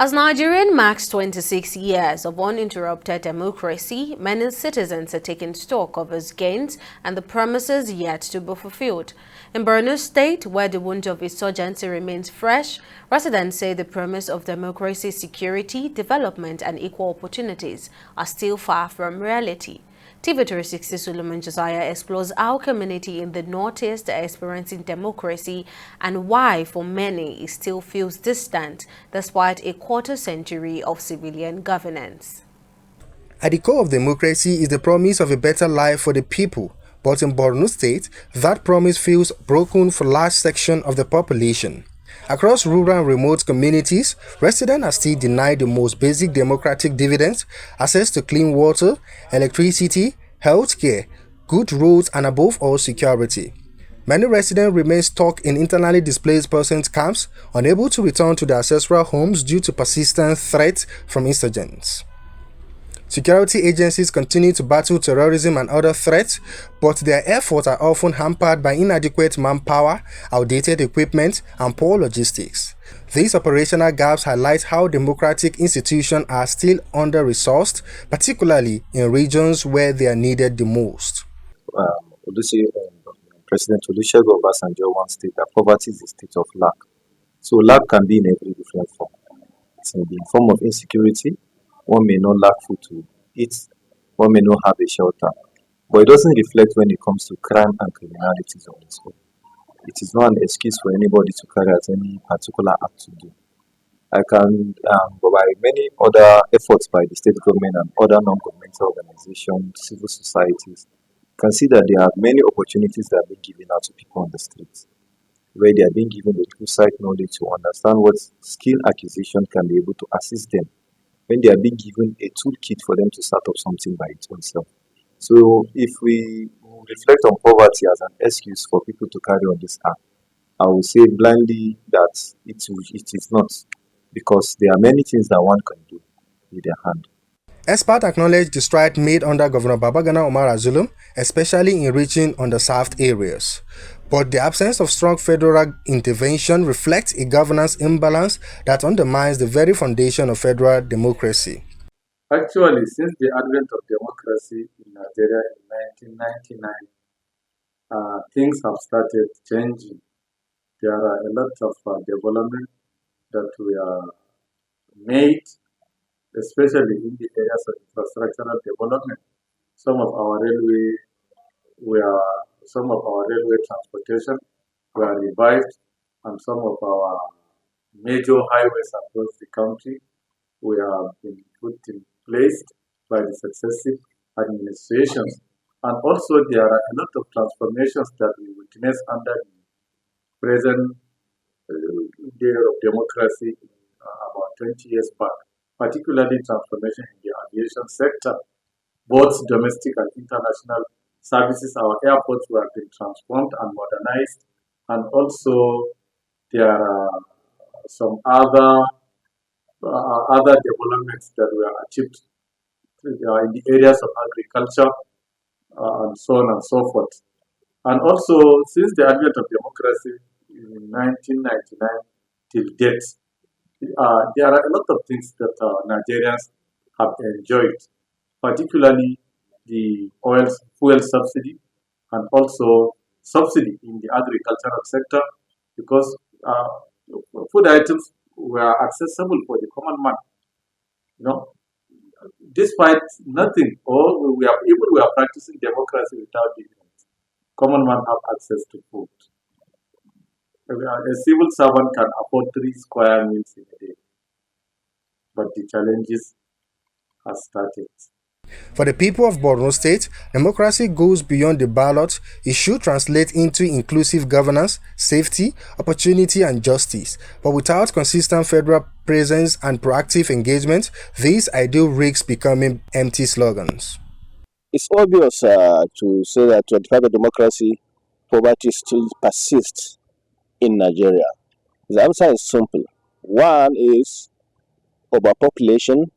As Nigeria marks 26 years of uninterrupted democracy, many citizens are taking stock of its gains and the promises yet to be fulfilled. In Borno State, where the wound of insurgency remains fresh, residents say the promise of democracy, security, development and equal opportunities are still far from reality. TV360 Suleiman Josiah explores how community in the Northeast are experiencing democracy and why, for many, it still feels distant despite a quarter-century of civilian governance. At the core of democracy is the promise of a better life for the people. But in Borno State, that promise feels broken for a large section of the population. Across rural and remote communities, residents are still denied the most basic democratic dividends: access to clean water, electricity, healthcare, good roads, and above all, security. Many residents remain stuck in internally displaced persons camps, unable to return to their ancestral homes due to persistent threats from insurgents. Security agencies continue to battle terrorism and other threats, but their efforts are often hampered by inadequate manpower, outdated equipment, and poor logistics. These operational gaps highlight how democratic institutions are still under-resourced, particularly in regions where they are needed the most. President Olusegun Obasanjo once stated that poverty is a state of lack. So lack can be in every different form. It's in the form of insecurity. One may not lack food to eat, one may not have a shelter, but it doesn't reflect when it comes to crime and criminality on its own. It is not an excuse for anybody to carry out any particular act to do. I can, by many other efforts by the state government and other non-governmental organizations, civil societies, can see that there are many opportunities that are being given out to people on the streets, where they are being given the insight knowledge to understand what skill acquisition can be able to assist them when they are being given a toolkit for them to start up something by its own self. So if we reflect on poverty as an excuse for people to carry on this act, I will say blindly that it is not, because there are many things that one can do with their hand. Experts acknowledge the stride made under Governor Babagana Umar Zulum, especially in reaching underserved areas. But the absence of strong federal intervention reflects a governance imbalance that undermines the very foundation of federal democracy. Actually, since the advent of democracy in Nigeria in 1999, things have started changing. There are a lot of development that we are made, especially in the areas of infrastructural development. Some of our railway transportation were revived, and some of our major highways across the country were been put in place by the successive administrations. And also there are a lot of transformations that we witness under the present era of democracy about 20 years back, particularly transformation in the aviation sector. Both domestic and international services, our airports were being transformed and modernized, and also there are some other developments that were achieved in the areas of agriculture and so on and so forth. And also, since the advent of democracy in 1999 till date, there are a lot of things that Nigerians have enjoyed, particularly the fuel subsidy and also subsidy in the agricultural sector, because food items were accessible for the common man. Despite nothing, or we are practicing democracy without dividends. Common man have access to food. A civil servant can afford 3 square meals in a day, but the challenges have started. For the people of Borno State, democracy goes beyond the ballot. It should translate into inclusive governance, safety, opportunity, and justice. But without consistent federal presence and proactive engagement, these ideal risks becoming empty slogans. It's obvious to say that to the democracy, poverty still persists in Nigeria. The answer is simple. One is overpopulation,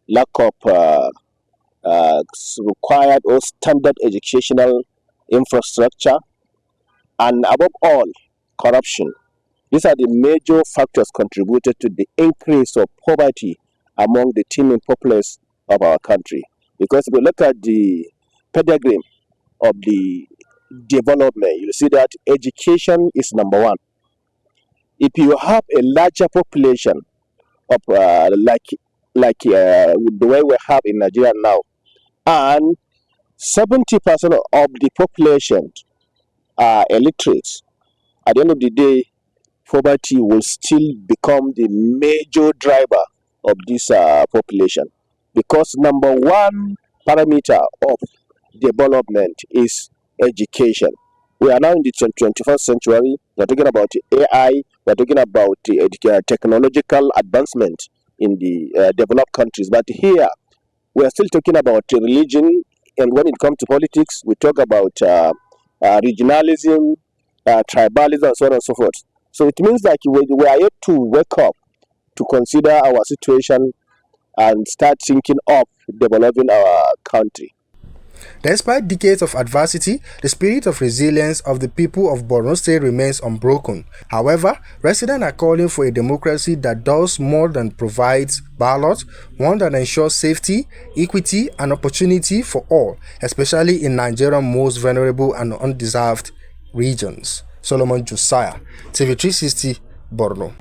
lack of required or standard educational infrastructure, and above all, corruption. These are the major factors contributed to the increase of poverty among the teeming populace of our country. Because if we look at the pedigree of the development, you see that education is number one. If you have a larger population of the way we have in Nigeria now, and 70% of the population are illiterate, at the end of the day, poverty will still become the major driver of this population, because number one parameter of development is education. We are now in the 21st century. We're talking about AI. We're talking about technological advancement in the developed countries. But here, we are still talking about religion. And when it comes to politics, we talk about regionalism, tribalism, and so on and so forth. So it means that we are yet to wake up to consider our situation and start thinking of developing our country. Despite decades of adversity, the spirit of resilience of the people of Borno State remains unbroken. However, residents are calling for a democracy that does more than provides ballots, one that ensures safety, equity, and opportunity for all, especially in Nigeria's most vulnerable and undeserved regions. Solomon Josiah, TV 360, Borno.